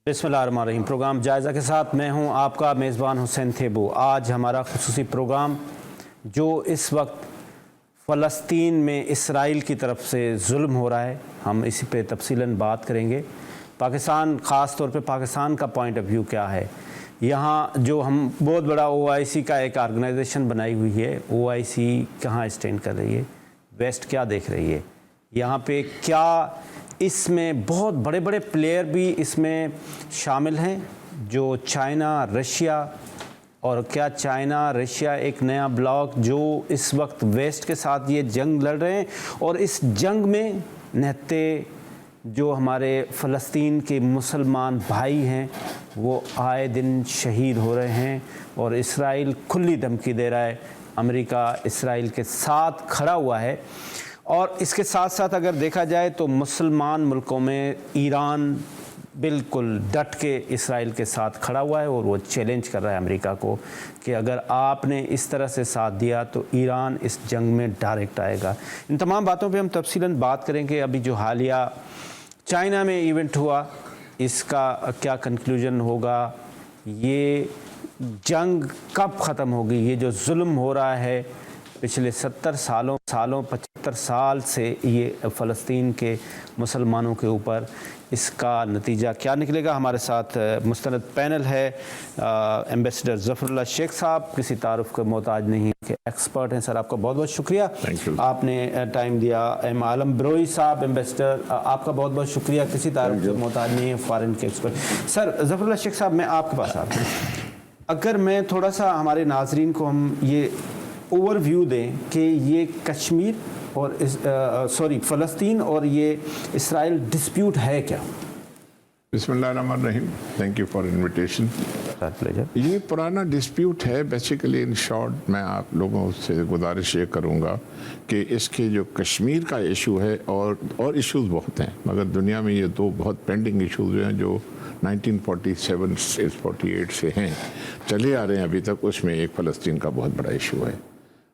بسم اللہ الرحمن الرحیم۔ پروگرام جائزہ کے ساتھ میں ہوں آپ کا میزبان حسین تھیبو۔ آج ہمارا خصوصی پروگرام جو اس وقت فلسطین میں اسرائیل کی طرف سے ظلم ہو رہا ہے، ہم اسی پہ تفصیلاً بات کریں گے۔ پاکستان، خاص طور پہ پاکستان کا پوائنٹ آف ویو کیا ہے۔ یہاں جو ہم بہت بڑا OIC کا ایک آرگنائزیشن بنائی ہوئی ہے، OIC کہاں اسٹینڈ کر رہی ہے، ویسٹ کیا دیکھ رہی ہے، یہاں پہ کیا اس میں بہت بڑے بڑے پلیئر بھی اس میں شامل ہیں، جو چائنا، رشیا، اور کیا چائنا رشیا ایک نیا بلاک جو اس وقت ویسٹ کے ساتھ یہ جنگ لڑ رہے ہیں، اور اس جنگ میں نہتے جو ہمارے فلسطین کے مسلمان بھائی ہیں وہ آئے دن شہید ہو رہے ہیں، اور اسرائیل کھلی دھمکی دے رہا ہے، امریکہ اسرائیل کے ساتھ کھڑا ہوا ہے۔ اور اس کے ساتھ ساتھ اگر دیکھا جائے تو مسلمان ملکوں میں ایران بالکل ڈٹ کے اسرائیل کے ساتھ کھڑا ہوا ہے، اور وہ چیلنج کر رہا ہے امریکہ کو کہ اگر آپ نے اس طرح سے ساتھ دیا تو ایران اس جنگ میں ڈائریکٹ آئے گا۔ ان تمام باتوں پہ ہم تفصیلاً بات کریں گے۔ ابھی جو حالیہ چائنا میں ایونٹ ہوا، اس کا کیا کنکلوژن ہوگا، یہ جنگ کب ختم ہوگی، یہ جو ظلم ہو رہا ہے پچھلے 70 سالوں 75 سال سے یہ فلسطین کے مسلمانوں کے اوپر، اس کا نتیجہ کیا نکلے گا۔ ہمارے ساتھ مستند پینل ہے، ایمبیسڈر ظفر اللہ شیخ صاحب، کسی تعارف کے محتاج نہیں کہ ایکسپرٹ ہیں۔ سر آپ کا بہت بہت شکریہ، آپ نے ٹائم دیا۔ ایم عالم بروئی صاحب، ایمبیسڈر، آپ کا بہت بہت شکریہ، کسی تعارف کے محتاج نہیں ہے، فارن کے ایکسپرٹ۔ سر ظفر اللہ شیخ صاحب، میں آپ کے پاس آتا ہوں، اگر میں تھوڑا سا ہمارے ناظرین کو ہم یہ اوور ویو دیں کہ یہ کشمیر اور فلسطین اور یہ اسرائیل ڈسپیوٹ ہے کیا؟ بسم اللہ الرحمن الرحیم، تھینک یو فار انویٹیشن۔ یہ پرانا ڈسپیوٹ ہے بیسیکلی۔ ان شارٹ میں آپ لوگوں سے گزارش یہ کروں گا کہ اس کے جو کشمیر کا ایشو ہے اور ایشوز بہت ہیں، مگر دنیا میں یہ دو بہت پینڈنگ ایشوز ہیں جو 1947 سے 48 سے ہیں، چلے آ رہے ہیں ابھی تک۔ اس میں ایک فلسطین کا بہت بڑا ایشو ہے۔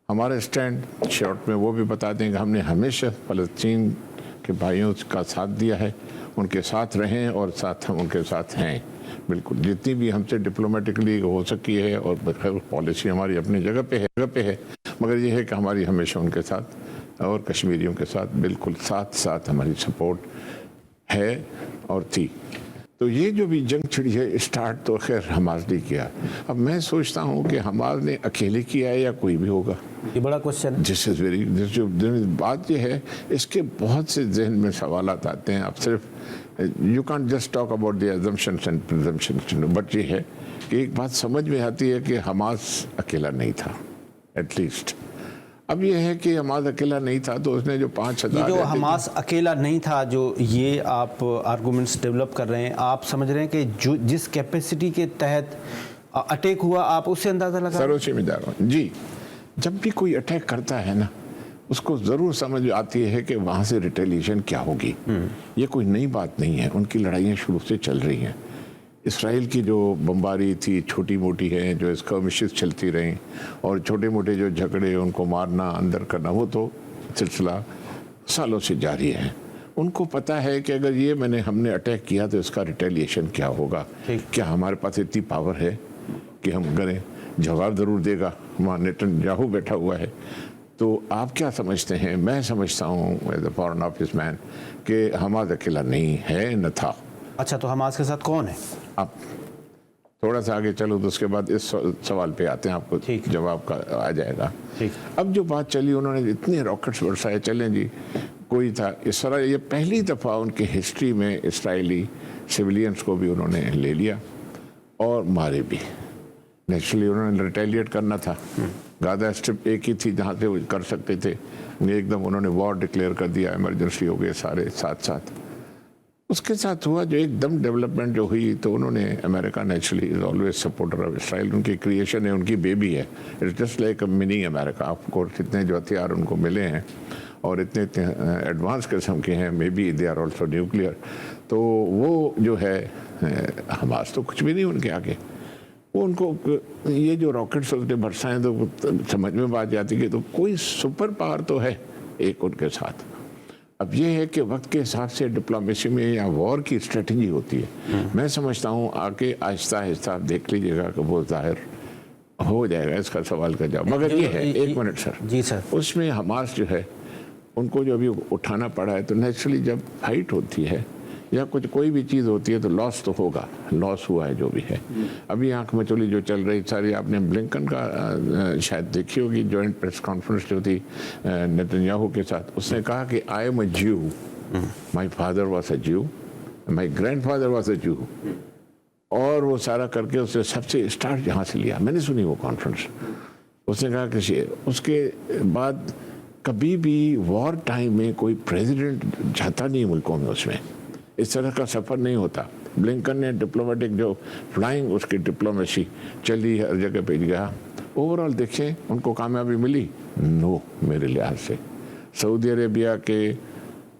ہمارا اسٹینڈ شارٹ میں وہ بھی بتا دیں کہ ہم نے ہمیشہ فلسطین کے بھائیوں کا ساتھ دیا ہے، ان کے ساتھ رہیں اور ہم ان کے ساتھ ہیں بالکل، جتنی بھی ہم سے ڈپلومیٹکلی ہو سکی ہے، اور پالیسی ہماری اپنی جگہ پہ ہے، مگر یہ ہے کہ ہماری ہمیشہ ان کے ساتھ اور کشمیریوں کے ساتھ بالکل ساتھ ہماری سپورٹ ہے اور تھی۔ تو یہ جو بھی جنگ چھڑی ہے، اسٹارٹ تو خیر حماس نے کیا۔ اب میں سوچتا ہوں کہ حماس نے اکیلے کیا ہے یا کوئی بھی ہوگا، یہ بڑا کوشچن ہے۔ بات یہ ہے، اس کے بہت سے ذہن میں سوالات آتے ہیں۔ اب صرف you can't just talk about the assumptions and presumptions، but یہ ہے کہ ایک بات سمجھ میں آتی ہے کہ حماس اکیلا نہیں تھا ایٹ لیسٹ۔ اب یہ ہے کہ حماس اکیلا نہیں تھا تو اس نے جو 5000 جو حماس اکیلا نہیں تھا، جو یہ آپ آرگومنٹس ڈیولپ کر رہے ہیں، آپ سمجھ رہے ہیں کہ جس کیپیسٹی کے تحت اٹیک ہوا، آپ اس سے اندازہ لگا سروچ میں جا رہا ہوں جی۔ جب بھی کوئی اٹیک کرتا ہے نا، اس کو ضرور سمجھ آتی ہے کہ وہاں سے ریٹیلیشن کیا ہوگی۔ یہ کوئی نئی بات نہیں ہے، ان کی لڑائیاں شروع سے چل رہی ہیں۔ اسرائیل کی جو بمباری تھی چھوٹی موٹی ہیں، جو اسکرمشز چلتی رہیں، اور چھوٹے موٹے جو جھگڑے ان کو مارنا اندر کرنا، وہ تو سلسلہ سالوں سے جاری ہے۔ ان کو پتہ ہے کہ اگر ہم نے اٹیک کیا تو اس کا ریٹیلیشن کیا ہوگا۔ کیا ہمارے پاس اتنی پاور ہے کہ ہم کریں؟ جواب ضرور دے گا، وہاں نیتن یاہو بیٹھا ہوا ہے۔ تو آپ کیا سمجھتے ہیں؟ میں سمجھتا ہوں ایز اے فارن آفس مین کہ حماس اکیلا نہیں ہے، نہ تھا۔ اچھا، تو حماس کے ساتھ کون ہے؟ اب تھوڑا سا آگے چلو تو اس کے بعد اس سوال پہ آتے ہیں، آپ کو جواب کا آ جائے گا۔ اب جو بات چلی، انہوں نے اتنے راکٹس برسائے، چلیں جی کوئی تھا اس طرح۔ یہ پہلی دفعہ ان کی ہسٹری میں اسرائیلی سویلینز کو بھی انہوں نے لے لیا اور مارے بھی۔ نیچرلی انہوں نے ریٹیلیٹ کرنا تھا۔ غازہ اسٹرپ ایک ہی تھی جہاں سے وہ کر سکتے تھے، ایک دم انہوں نے وار ڈکلیئر کر دیا، ایمرجنسی ہو گئے سارے ساتھ۔ اس کے ساتھ ہوا جو ایک دم ڈیولپمنٹ جو ہوئی، تو انہوں نے America naturally is always supporter of Israel, ان کی کریشن ہے، ان کی بیبی ہے، it's just like a mini America. Of course اتنے جو ہتھیار ان کو ملے ہیں اور اتنے ایڈوانس قسم کے ہیں، maybe they are also nuclear, تو وہ جو ہے حماس تو کچھ بھی نہیں ان کے آگے۔ وہ ان کو یہ جو راکٹس نے برسائیں تو سمجھ میں بات جاتی کہ تو کوئی سپر پاور تو ہے ایک ان کے ساتھ۔ اب یہ ہے کہ وقت کے حساب سے ڈپلومیسی میں یا وار کی اسٹریٹجی ہوتی ہے. میں سمجھتا ہوں آگے آہستہ آہستہ آپ دیکھ لیجیے گا کہ وہ ظاہر ہو جائے گا اس کا سوال کا جواب. مگر یہ ہے ایک منٹ سر, جی سر, اس میں حماس جو ہے ان کو جو ابھی اٹھانا پڑا ہے, تو نیچرلی جب فائٹ ہوتی ہے یا کچھ کوئی بھی چیز ہوتی ہے تو لاس تو ہوگا, لاس ہوا ہے جو بھی ہے. ابھی آنکھ مچولی جو چل رہی ساری, آپ نے بلنکن کا شاید دیکھی ہوگی جوائنٹ پریس کانفرنس جو تھی نیتنیاہو کے ساتھ, اس نے کہا کہ I am a Jew, my father was a Jew, my grandfather was a Jew, اور وہ سارا کر کے اس نے سب سے اسٹارٹ جہاں سے لیا. میں نے سنی وہ کانفرنس. اس نے کہا کہ اس کے بعد کبھی بھی وار ٹائم میں کوئی پریزیڈنٹ جاتا نہیں ملکوں میں, اس میں اس طرح کا سفر نہیں ہوتا. بلنکن نے ڈپلومیٹک جو فلائنگ اس کی ڈپلومیسی چلی, ہر جگہ پہ گیا. اوورال دیکھیں ان کو کامیابی ملی؟ نو. میرے لحاظ سے سعودی عربیہ کے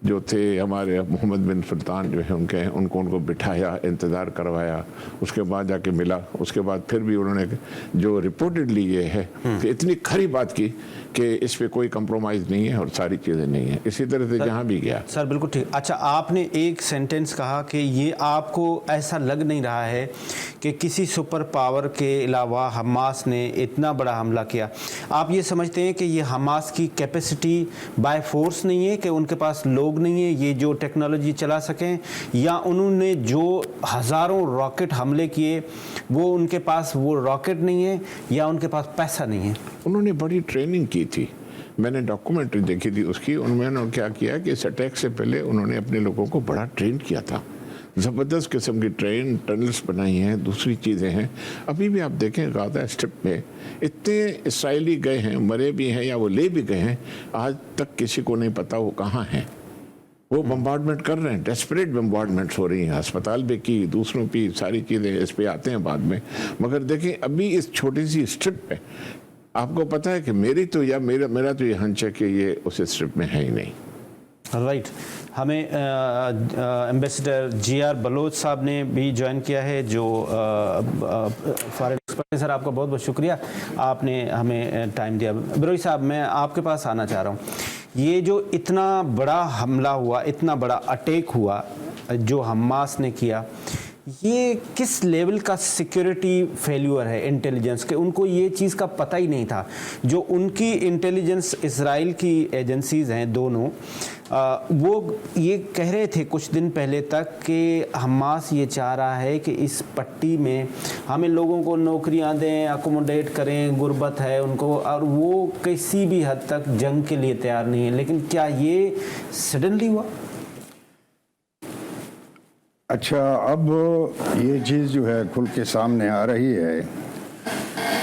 جو تھے ہمارے محمد بن سلطان جو ہیں ان کو بٹھایا, انتظار کروایا, اس کے بعد جا کے ملا. اس کے بعد پھر بھی انہوں نے جو رپورٹڈلی یہ ہے کہ اتنی کھری بات کی کہ اس پہ کوئی کمپرومائز نہیں ہے اور ساری چیزیں نہیں ہیں. اسی طرح سے جہاں بھی گیا. سر بالکل ٹھیک. اچھا, آپ نے ایک سینٹنس کہا کہ یہ آپ کو ایسا لگ نہیں رہا ہے کہ کسی سپر پاور کے علاوہ حماس نے اتنا بڑا حملہ کیا. آپ یہ سمجھتے ہیں کہ یہ حماس کی کیپیسٹی بائی فورس نہیں ہے, کہ ان کے پاس لوگ نہیں ہے یہ جو ٹیکنالوجی چلا سکیں, یا انہوں نے جو ہزاروں راکٹ حملے کیے وہ ان کے پاس وہ راکٹ نہیں ہے, یا ان کے پاس پیسہ نہیں ہے؟ انہوں نے بڑی ٹریننگ کی تھی. میں نے ڈاکومنٹری دیکھی تھی اس کی. انہوں نے کیا کیا کہ اس اٹیک سے پہلے انہوں نے اپنے لوگوں کو بڑا ٹرین کیا تھا. زبردست قسم کی ٹنلز بنائی ہیں, دوسری چیزیں ہیں. ابھی بھی آپ دیکھیں غزہ اسٹرپ میں اتنے اسرائیلی گئے ہیں, مرے بھی ہیں یا وہ لے بھی گئے ہیں, آج تک کسی کو نہیں پتا وہ کہاں ہیں. وہ بمبارڈمنٹ کر رہے ہیں, ڈیسپریٹ بمبارڈمنٹس ہو رہی ہیں, ہسپتال بھی کی, دوسروں بھی, ساری چیزیں اس پہ آتے ہیں بعد میں. مگر دیکھیں ابھی اس چھوٹی سی اسٹرپ پہ آپ کو پتا ہے کہ میرا تو یہ ہنچ ہے کہ یہ اس اسٹرپ میں ہے ہی نہیں. رائٹ. ہمیں ایمبیسڈر جی آر بلوچ صاحب نے بھی جوائن کیا ہے جو فارن ایکسپرٹ. سر آپ کا بہت بہت شکریہ, آپ نے ہمیں ٹائم دیا. بروئی صاحب, میں آپ کے پاس آنا چاہ رہا ہوں. یہ جو اتنا بڑا حملہ ہوا, اتنا بڑا اٹیک ہوا جو حماس نے کیا, یہ کس لیول کا سیکیورٹی فیلیور ہے انٹیلیجنس کے؟ ان کو یہ چیز کا پتہ ہی نہیں تھا. جو ان کی انٹیلیجنس اسرائیل کی ایجنسیز ہیں دونوں, وہ یہ کہہ رہے تھے کچھ دن پہلے تک کہ حماس یہ چاہ رہا ہے کہ اس پٹی میں ہمیں لوگوں کو نوکریاں دیں, اکوموڈیٹ کریں, غربت ہے ان کو, اور وہ کسی بھی حد تک جنگ کے لیے تیار نہیں ہے. لیکن کیا یہ سڈنلی ہوا؟ اچھا, اب یہ چیز جو ہے کھل کے سامنے آ رہی ہے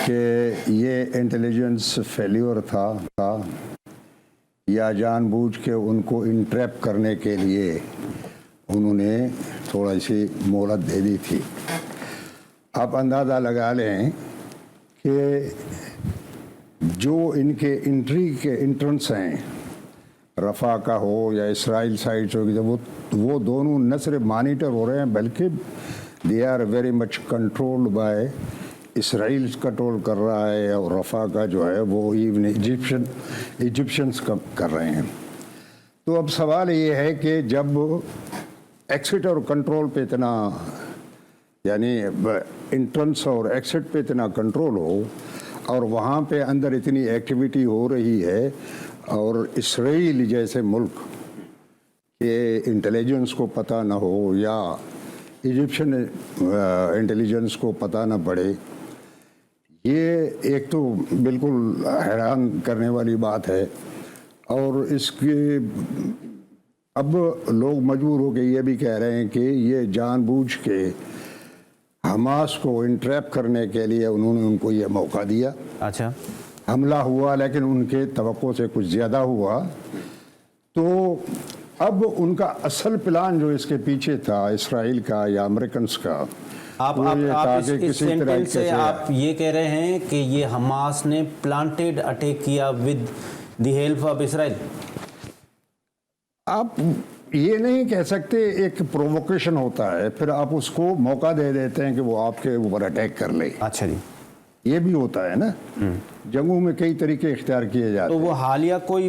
کہ یہ انٹیلیجنس فیلیور تھا یا جان بوجھ کے ان کو انٹریپ کرنے کے لیے انہوں نے تھوڑا سی مہلت دے دی تھی. آپ اندازہ لگا لیں کہ جو ان کے انٹری کے انٹرنس ہیں, رفح کا ہو یا اسرائیل سائٹس ہوگی, جب وہ دونوں نہ صرف مانیٹر ہو رہے ہیں بلکہ they are very much controlled by Israel control کر رہا ہے, اور رفح کا جو ہے وہ ایون ایجپشنس کر رہے ہیں. تو اب سوال یہ ہے کہ جب ایکسٹ اور کنٹرول پہ اتنا, یعنی انٹرنس اور ایکسٹ پہ اتنا کنٹرول ہو, اور وہاں پہ اندر اتنی ایکٹیویٹی ہو رہی ہے, اور اسرائیل جیسے ملک کے انٹیلیجنس کو پتہ نہ ہو یا ایجپشن انٹیلیجنس کو پتہ نہ پڑے, یہ ایک تو بالکل حیران کرنے والی بات ہے. اور اس کے اب لوگ مجبور ہو کے یہ بھی کہہ رہے ہیں کہ یہ جان بوجھ کے حماس کو انٹریپ کرنے کے لیے انہوں نے ان کو یہ موقع دیا. اچھا, حملہ ہوا لیکن ان کے توقع سے کچھ زیادہ ہوا. تو اب ان کا اصل پلان جو اس کے پیچھے تھا, اسرائیل کا یا امریکنس کا, آپ اس سینٹنس سے آپ یہ کہہ رہے ہیں کہ یہ حماس نے پلانٹیڈ اٹیک کیا with the help of Israel? آپ یہ نہیں کہہ سکتے, ایک پرووکیشن ہوتا ہے, پھر آپ اس کو موقع دے دیتے ہیں کہ وہ آپ کے اوپر اٹیک کر لے. اچھا جی, یہ بھی ہوتا ہے نا, جنگوں میں کئی طریقے اختیار کیے جاتے ہیں. تو وہ حالیہ کوئی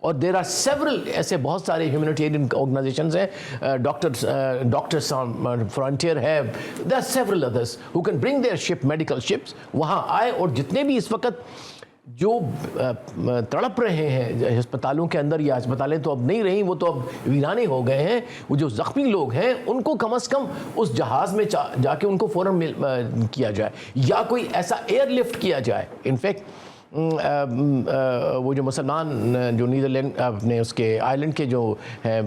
اور دیر آر سیورل ایسے بہت سارے ہیومینیٹیرین آرگنائزیشنز ہیں, ڈاکٹرس فرانٹیئر ہے, there are several others who can bring their ship, medical ships وہاں آئے, اور جتنے بھی اس وقت جو تڑپ رہے ہیں ہسپتالوں کے اندر, یا ہسپتالیں تو اب نہیں رہیں, وہ تو اب ویرانے ہو گئے ہیں, وہ جو زخمی لوگ ہیں ان کو کم از کم اس جہاز میں جا کے ان کو فوراً کیا جائے, یا کوئی ایسا ایئر لفٹ کیا جائے. انفیکٹ وہ جو مسلمان جو نیدرلینڈ اپنے اس کے آئرلینڈ کے جو ہیں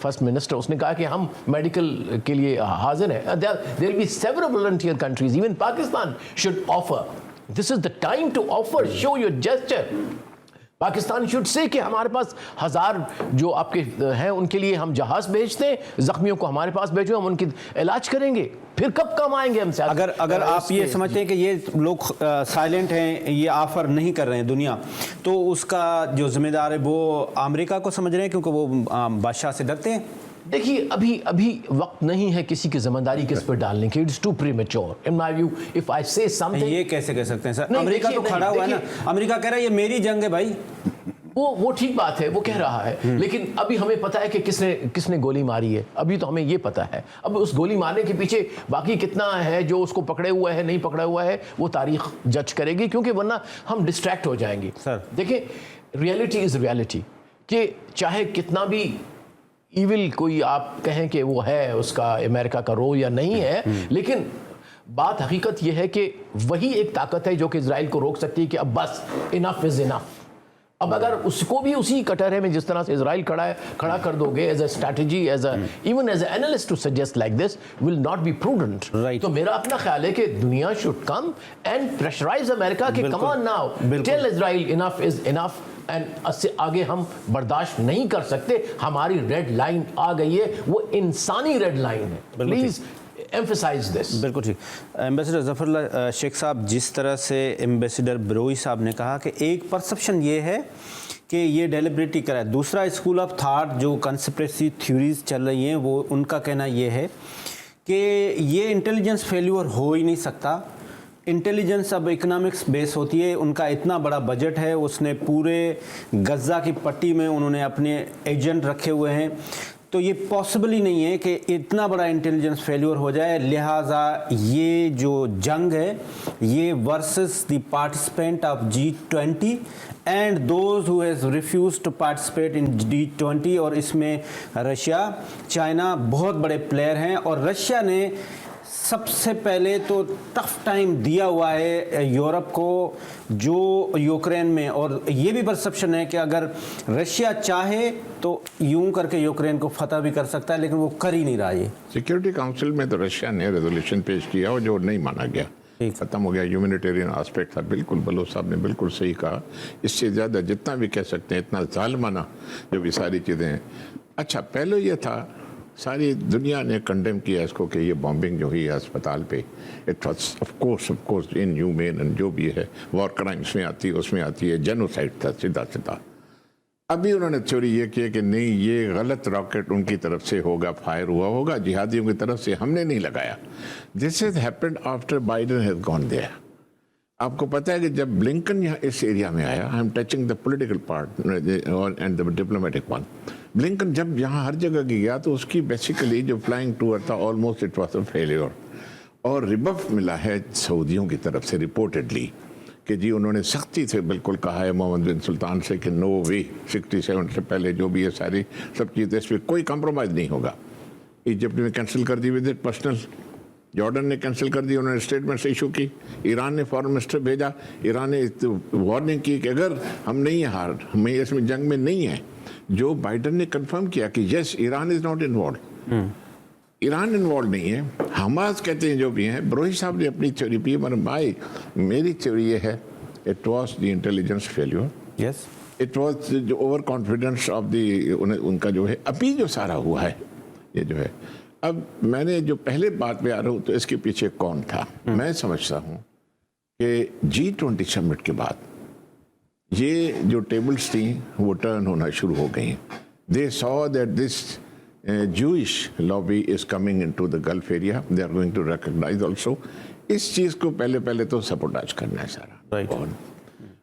فرسٹ منسٹر, اس نے کہا کہ ہم میڈیکل کے لیے حاضر ہیں. there will be several volunteer countries, even Pakistan should offer. This is the time to offer, show your gesture. Pakistan should say کہ ہمارے پاس 1000 جو آپ کے ہیں ان کے لیے ہم جہاز بھیجتے ہیں, زخمیوں کو ہمارے پاس بھیجو, ہم ان کی علاج کریں گے, پھر کب کم آئیں گے ہم سے. اگر آپ یہ سمجھتے ہیں کہ یہ لوگ سائلنٹ ہیں, یہ آفر نہیں کر رہے ہیں دنیا, تو اس کا جو ذمہ دار ہے وہ امریکہ کو سمجھ رہے ہیں, کیونکہ وہ بادشاہ سے ڈرتے ہیں. دیکھیے ابھی وقت نہیں ہے کسی کی ذمہ داری کس پر ڈالنے کی. It's too premature in my view. If I say some thing, یہ کیسے کہہ سکتے ہیں سر؟ امریکہ تو کھڑا ہوا ہے نا, امریکہ کہہ رہا ہے یہ میری جنگ ہے بھائی. وہ ٹھیک بات ہے, وہ کہہ رہا ہے, لیکن ابھی ہمیں پتا ہے کہ کس نے گولی ماری ہے. ابھی تو ہمیں یہ پتا ہے. اب اس گولی مارنے کے پیچھے باقی کتنا ہے جو اس کو پکڑے ہوا ہے نہیں پکڑا ہوا ہے, وہ تاریخ جج کرے گی, کیونکہ ورنہ ہم ڈسٹریکٹ ہو جائیں گے. سر دیکھیں, ریئلٹی از ریئلٹی, کہ چاہے کتنا بھی ایول کوئی آپ کہیں کہ وہ ہے اس کا امریکہ کا رو یا نہیں ہے, لیکن بات حقیقت یہ ہے کہ وہی ایک طاقت ہے جو کہ اسرائیل کو روک سکتی ہے کہ اب بس, انف از انف. اب اگر اس کو بھی اسی کٹہرے میں جس طرح سے اسرائیل کھڑا کر دو گے, as a strategy, even as a analyst to suggest like this will not be prudent. تو میرا اپنا خیال ہے کہ دنیا should come and pressurise America کہ come on now, tell Israel enough is enough, and اس سے آگے ہم برداشت نہیں کر سکتے. ہماری ریڈ لائن آ گئی ہے, وہ انسانی ریڈ لائن ہے. Please emphasize this. بالکل ٹھیک. ایمبیسڈر ظفر اللہ شیخ صاحب, جس طرح سے ایمبیسڈر بروئی صاحب نے کہا کہ ایک پرسپشن یہ ہے کہ یہ ڈیلیبریٹلی کرا ہے, دوسرا اسکول آف تھاٹ جو کنسپریسی تھیوریز چل رہی ہیں وہ ان کا کہنا یہ ہے کہ یہ انٹیلیجنس فیلیور ہو ہی نہیں سکتا. انٹیلیجنس اب اکنامکس بیس ہوتی ہے, ان کا اتنا بڑا بجٹ ہے, اس نے پورے غزہ کی پٹی میں انہوں نے اپنے ایجنٹ رکھے ہوئے ہیں, تو یہ پاسبل ہی نہیں ہے کہ اتنا بڑا انٹیلیجنس فیلیور ہو جائے. لہٰذا یہ جو جنگ ہے یہ versus the participant of G20 and those who has refused to participate in G20, اور اس میں رشیا, چائنا بہت بڑے پلیئر ہیں, اور رشیا نے سب سے پہلے تو ٹف ٹائم دیا ہوا ہے یورپ کو جو یوکرین میں, اور یہ بھی پرسپشن ہے کہ اگر رشیا چاہے تو یوں کر کے یوکرین کو فتح بھی کر سکتا ہے, لیکن وہ کر ہی نہیں رہا. یہ سیکیورٹی کاؤنسل میں تو رشیا نے ریزولوشن پیش کیا اور جو نہیں مانا گیا, ختم ہو گیا. ہیومینیٹیرین آسپیکٹ تھا. بالکل بلوچ صاحب نے بالکل صحیح کہا, اس سے زیادہ جتنا بھی کہہ سکتے ہیں اتنا ظالمانہ جو بھی ساری چیزیں ہیں. اچھا, پہلے یہ تھا ساری دنیا نے کنڈیم کیا اس کو کہ یہ بامبنگ جو ہوئی ہے اسپتال پہ, it was of course in humane, جو بھی ہے وار کرائمس میں آتی ہے, اس میں آتی ہے, جینوسائڈ تھا سیدھا. ابھی انہوں نے تھیوری یہ کی کہ نہیں, یہ غلط راکٹ ان کی طرف سے ہوگا, فائر ہوا ہوگا جہادیوں کی طرف سے, ہم نے نہیں لگایا. This has happened after Biden has gone there. آپ کو پتہ ہے کہ جب بلنکن یہاں اس ایریا میں آیا, I am touching the political part and the diplomatic one, Blinken جب یہاں ہر جگہ گیا تو اس کی بیسیکلی جو فلائنگ ٹور تھا almost it was a failure, اور ریبف ملا ہے سعودیوں کی طرف سے ریپورٹڈلی کہ جی انہوں نے سختی سے بالکل کہا ہے محمد بن سلطان سے کہ نو وے, 67 سے پہلے جو بھی ہے ساری سب چیزیں, اس پہ کوئی کمپرومائز نہیں ہوگا. ایجپٹ نے کینسل کر دی وزٹ پرسنل, جارڈن نے کینسل کر دی, انہوں نے اسٹیٹمنٹس ایشو کی, ایران نے فارن منسٹر بھیجا, ایران نے وارننگ کی کہ اگر ہم نہیں ہار, ہمیں اس میں جنگ میں نہیں ہیں. جو بائیڈن نے کنفرم کیا کہ yes Iran is not involved, Iran involved نہیں ہے. حماس کہتے ہیں جو بھی ہیں, بروئی صاحب نے اپنی تھیوری پی, بھائی میری تھیوری یہ ہے, it was the intelligence failure, yes it was جو اوور کانفیڈنس آف دی, ان کا جو ہے ابھی جو سارا ہوا ہے یہ جو ہے. اب میں نے جو پہلے بات پہ آ رہا ہوں تو اس کے پیچھے کون تھا, میں سمجھتا ہوں کہ G20 سمٹ کے بعد یہ جو ٹیبلز تھیں وہ ٹرن ہونا شروع ہو گئی. دے saw that this Jewish lobby is coming into the Gulf area. They are going to recognize also. اس چیز کو پہلے تو سپورٹاج کرنا ہے سارا.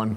1,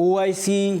OIC,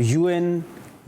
UN,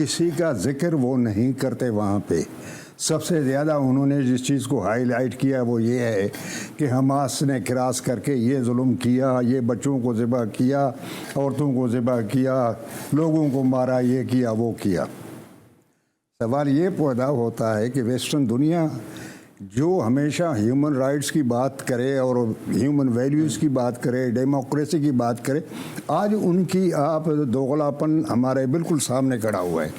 کسی کا ذکر وہ نہیں کرتے وہاں پہ. سب سے زیادہ انہوں نے جس چیز کو ہائی لائٹ کیا وہ یہ ہے کہ حماس نے کراس کر کے یہ ظلم کیا, یہ بچوں کو ذبح کیا, عورتوں کو ذبح کیا, لوگوں کو مارا, یہ کیا وہ کیا. سوال یہ پیدا ہوتا ہے کہ ویسٹرن دنیا جو ہمیشہ ہیومن رائٹس کی بات کرے اور ہیومن ویلیوز کی بات کرے, ڈیموکریسی کی بات کرے, آج ان کی آپ دوغلاپن ہمارے بالکل سامنے کھڑا ہوا ہے.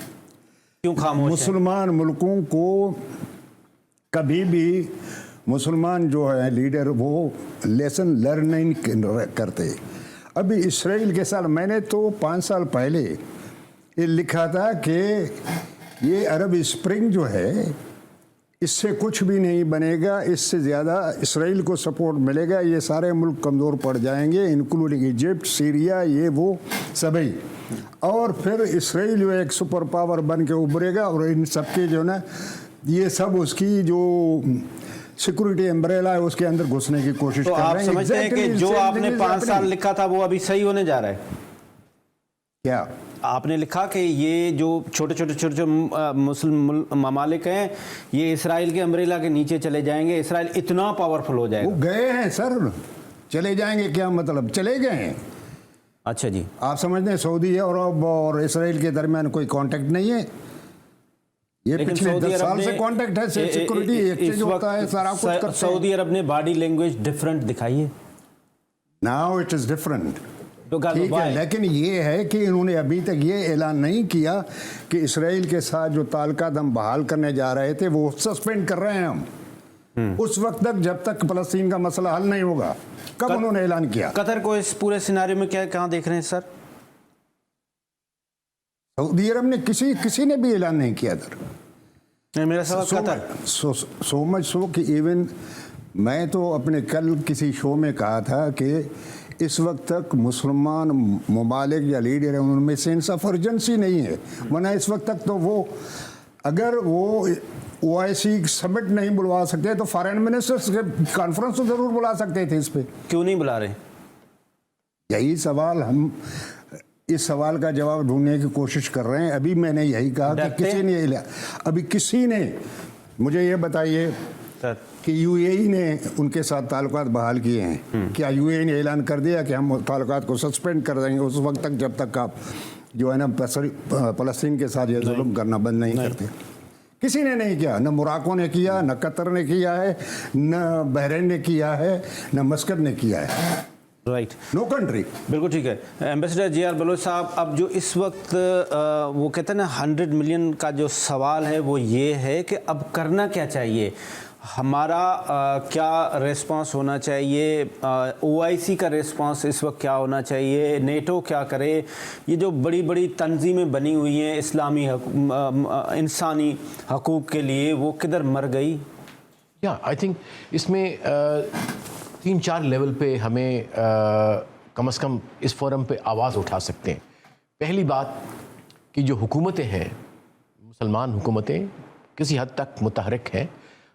کیوں خاموش ہیں؟ مسلمان ملکوں کو کبھی بھی مسلمان جو ہے لیڈر وہ لیسن لرن نہیں کرتے. ابھی اسرائیل کے ساتھ میں نے تو 5 سال پہلے یہ لکھا تھا کہ یہ عرب اسپرنگ جو ہے اس سے کچھ بھی نہیں بنے گا, اس سے زیادہ اسرائیل کو سپورٹ ملے گا, یہ سارے ملک کمزور پڑ جائیں گے انکلوڈنگ ایجپٹ, سیریا, یہ وہ سبھی, اور پھر اسرائیل جو ایک سپر پاور بن کے ابھرے گا اور ان سب کے جو نا یہ سب اس کی جو سیکورٹی امبریلا ہے اس کے اندر گھسنے کی کوشش تو کر آپ رہے ہیں. سمجھتے ہیں کہ جو آپ نے 5 سال لکھا تھا وہ ابھی صحیح ہونے جا رہا ہے؟ کیا آپ نے لکھا کہ یہ جو چھوٹے مسلم ممالک ہیں یہ اسرائیل کے امبریلا کے نیچے چلے جائیں گے, اسرائیل اتنا پاورفل ہو جائے گا. وہ گئے ہیں سر, چلے جائیں گے کیا مطلب, چلے گئے ہیں. اچھا جی, آپ سمجھتے ہیں سعودی عرب اور اسرائیل کے درمیان کوئی کانٹیکٹ نہیں ہے؟ یہ پچھلے 10 سال سے کانٹیکٹ ہے, سیکورٹی ایکسچینج ہوتا ہے, سارا کچھ کرتے ہیں. سعودی عرب نے باڈی لینگویج ڈفرنٹ دکھائی ہے. ناؤ اٹ از ڈفرنٹ, ٹھیک ہے, لیکن یہ ہے کہ انہوں نے ابھی تک یہ اعلان نہیں کیا کہ اسرائیل کے ساتھ جو تعلقات ہم بحال کرنے جا رہے تھے وہ سسپینڈ کر رہے ہیں ہم اس وقت تک جب تک فلسطین کا مسئلہ حل نہیں ہوگا. کب انہوں نے اعلان کیا؟ قطر کو اس پورے سیناریو میں کہاں دیکھ رہے ہیں سر؟ سعودی عرب نے کسی نے بھی اعلان نہیں کیا تھا. میرا سوال قطر سو مچ سو کہ ایون میں تو اپنے کل کسی شو میں کہا تھا کہ اس وقت تک مسلمان ممالک یا لیڈر ہیں ان میں سینس آف ارجنسی نہیں ہے, ورنہ اس وقت تک تو وہ اگر وہ OIC سمٹ نہیں بلوا سکتے تو فارن منسٹرز کانفرنس تو ضرور بلا سکتے تھے. اس پہ کیوں نہیں بلا رہے؟ یہی سوال ہم اس سوال کا جواب ڈھونڈنے کی کوشش کر رہے ہیں. ابھی میں نے یہی کہا کہ کسی نے مجھے یہ بتائیے کہ UAE نے ان کے ساتھ تعلقات بحال کیے ہیں. کیا UAE نے اعلان کر دیا کہ ہم تعلقات کو سسپینڈ کر دیں گے اس وقت تک جب تک آپ جو ہے نا فلسطین کے ساتھ یہ ظلم کرنا بند نہیں کرتے؟ کسی نے نہیں کیا, نہ موراکو نے کیا, نہ قطر نے کیا ہے, نہ بحرین نے کیا ہے, نہ مسقط نے کیا ہے. Right, no country. بالکل ٹھیک ہے. ایمبیسڈر JR بلوچ صاحب, اب جو اس وقت وہ کہتے ہیں نا 100 ملین کا جو سوال ہے وہ یہ ہے کہ اب کرنا کیا چاہیے, ہمارا کیا ریسپانس ہونا چاہیے, OIC کا ریسپانس اس وقت کیا ہونا چاہیے, نیٹو کیا کرے, یہ جو بڑی بڑی تنظیمیں بنی ہوئی ہیں اسلامی انسانی حقوق کے لیے وہ کدھر مر گئی؟ آئی تھنک اس میں 3-4 لیول پہ ہمیں کم از کم اس فورم پہ آواز اٹھا سکتے ہیں. پہلی بات کہ جو حکومتیں ہیں, مسلمان حکومتیں کسی حد تک متحرک ہیں.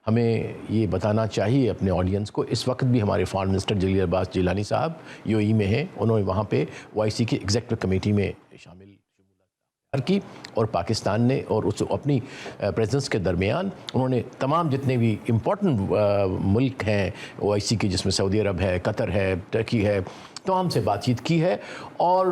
ہمیں یہ بتانا چاہیے اپنے آڈینس کو, اس وقت بھی ہمارے فارن منسٹر جلیل عباس جیلانی صاحب UAE میں ہیں, انہوں نے وہاں پہ OIC کی ایگزیکٹو کمیٹی میں شامل کی, اور پاکستان نے اور اس اپنی پریزنس کے درمیان انہوں نے تمام جتنے بھی امپورٹنٹ ملک ہیں OIC کی, جس میں سعودی عرب ہے, قطر ہے, ترکی ہے, تمام سے بات چیت کی ہے. اور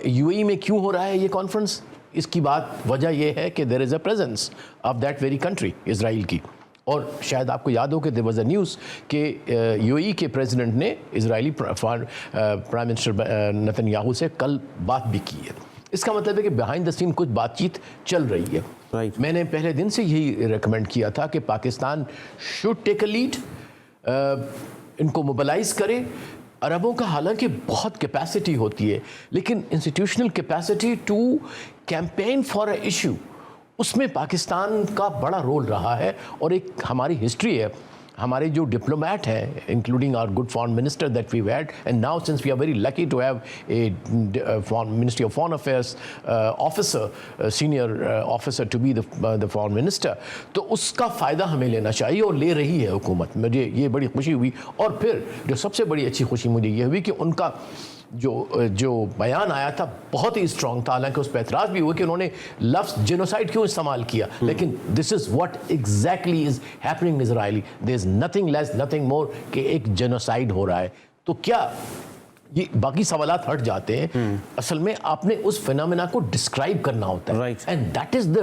UAE میں کیوں ہو رہا ہے یہ کانفرنس, اس کی وجہ یہ ہے کہ there is a presence of that very country, Israel کی. اور شاید آپ کو یاد ہو کہ دیر واز اے نیوز کہ UAE کے پریزیڈنٹ نے Israeli prime minister Netanyahu سے کل بات بھی کی ہے. اس کا مطلب ہے کہ بیہائنڈ دا سین کچھ بات چیت چل رہی ہے. میں نے پہلے دن سے یہی ریکمینڈ کیا تھا کہ Pakistan should take a lead, ان کو موبلائز کرے. عربوں کا حالانکہ بہت کیپیسٹی ہوتی ہے, لیکن institutional capacity to campaign for a issue, اس میں پاکستان کا بڑا رول رہا ہے. اور ایک ہماری ہسٹری ہے, ہمارے جو ڈپلومیٹ ہیں including our good foreign minister that we had, and now since we are very lucky to have a ministry of foreign affairs officer, senior officer to be the foreign minister, تو اس کا فائدہ ہمیں لینا چاہیے اور لے رہی ہے حکومت. مجھے یہ بڑی خوشی ہوئی. اور پھر جو سب سے بڑی اچھی خوشی مجھے یہ ہوئی کہ ان کا جو بیان آیا تھا بہت ہی اسٹرانگ تھا، حالانکہ اس پہ اعتراض بھی ہوا کہ انہوں نے لفظ جینوسائڈ کیوں استعمال کیا، لیکن this is what exactly is happening in Israel, there is nothing less nothing more کہ ایک جینوسائڈ ہو رہا ہے. تو کیا یہ باقی سوالات ہٹ جاتے ہیں، اصل میں آپ نے اس فینامنا کو ڈسکرائب کرنا ہوتا ہے، and that is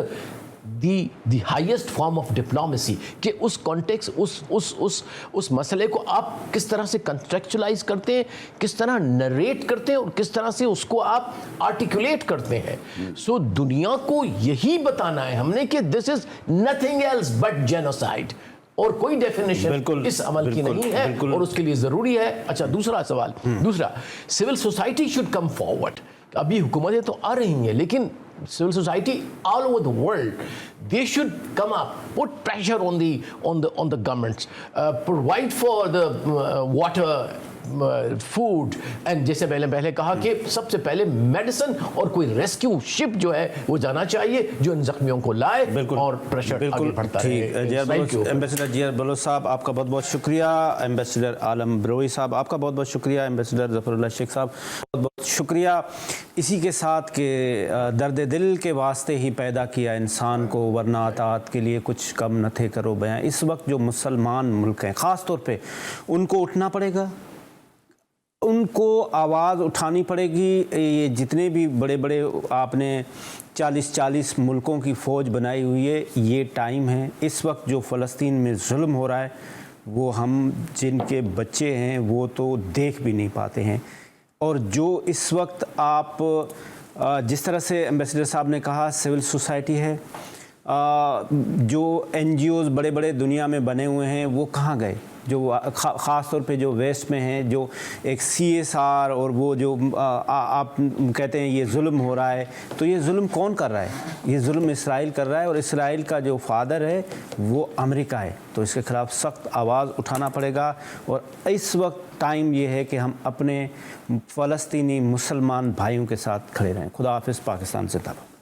the highest form of diplomacy, کہ اس کانٹیکس اس مسئلے کو آپ کس طرح سے کنٹیکچولائز کرتے ہیں، کس طرح نریٹ کرتے ہیں اور کس طرح سے اس کو آپ آرٹیکولیٹ کرتے ہیں. سو دنیا کو یہی بتانا ہے ہم نے کہ this is nothing else but genocide, اور کوئی ڈیفینیشن اس عمل کی نہیں ہے، اور اس کے لیے ضروری ہے. اچھا دوسرا سوال، دوسرا civil society should come forward. ابھی حکومتیں تو آ رہی ہیں لیکن civil society all over the world, they should come up, put pressure on the governments, provide for the water, food, and جیسے میں نے پہلے کہا کہ سب سے پہلے میڈیسن اور کوئی ریسکیو شپ جو ہے وہ جانا چاہیے جو ان زخمیوں کو لائے اور پریشر آگے بڑھتا رہے. ایمبیسڈر جیئر بلوچ صاحب آپ کا بہت بہت شکریہ، ایمبیسڈر عالم بروئی صاحب آپ کا بہت بہت شکریہ، ایمبیسڈر ظفر اللہ شیخ صاحب بہت بہت شکریہ. اسی کے ساتھ کہ درد دل کے واسطے ہی پیدا کیا انسان کو، ورنہ اطاعت کے لیے کچھ کم نہ تھے کرو بیاں. اس وقت جو مسلمان ملک ہیں خاص طور پہ ان کو اٹھنا پڑے گا، ان کو آواز اٹھانی پڑے گی. یہ جتنے بھی بڑے بڑے آپ نے 40 ملکوں کی فوج بنائی ہوئی ہے، یہ ٹائم ہے. اس وقت جو فلسطین میں ظلم ہو رہا ہے وہ ہم جن کے بچے ہیں وہ تو دیکھ بھی نہیں پاتے ہیں. اور جو اس وقت آپ جس طرح سے ایمبیسڈر صاحب نے کہا سول سوسائٹی ہے، جو NGOs بڑے بڑے دنیا میں بنے ہوئے ہیں وہ کہاں گئے؟ جو خاص طور پہ جو ویسٹ میں ہیں، جو ایک CSR اور وہ جو آپ کہتے ہیں یہ ظلم ہو رہا ہے، تو یہ ظلم کون کر رہا ہے؟ یہ ظلم اسرائیل کر رہا ہے، اور اسرائیل کا جو فادر ہے وہ امریکہ ہے. تو اس کے خلاف سخت آواز اٹھانا پڑے گا. اور اس وقت ٹائم یہ ہے کہ ہم اپنے فلسطینی مسلمان بھائیوں کے ساتھ کھڑے رہیں. خدا حافظ. پاکستان زندہ باد.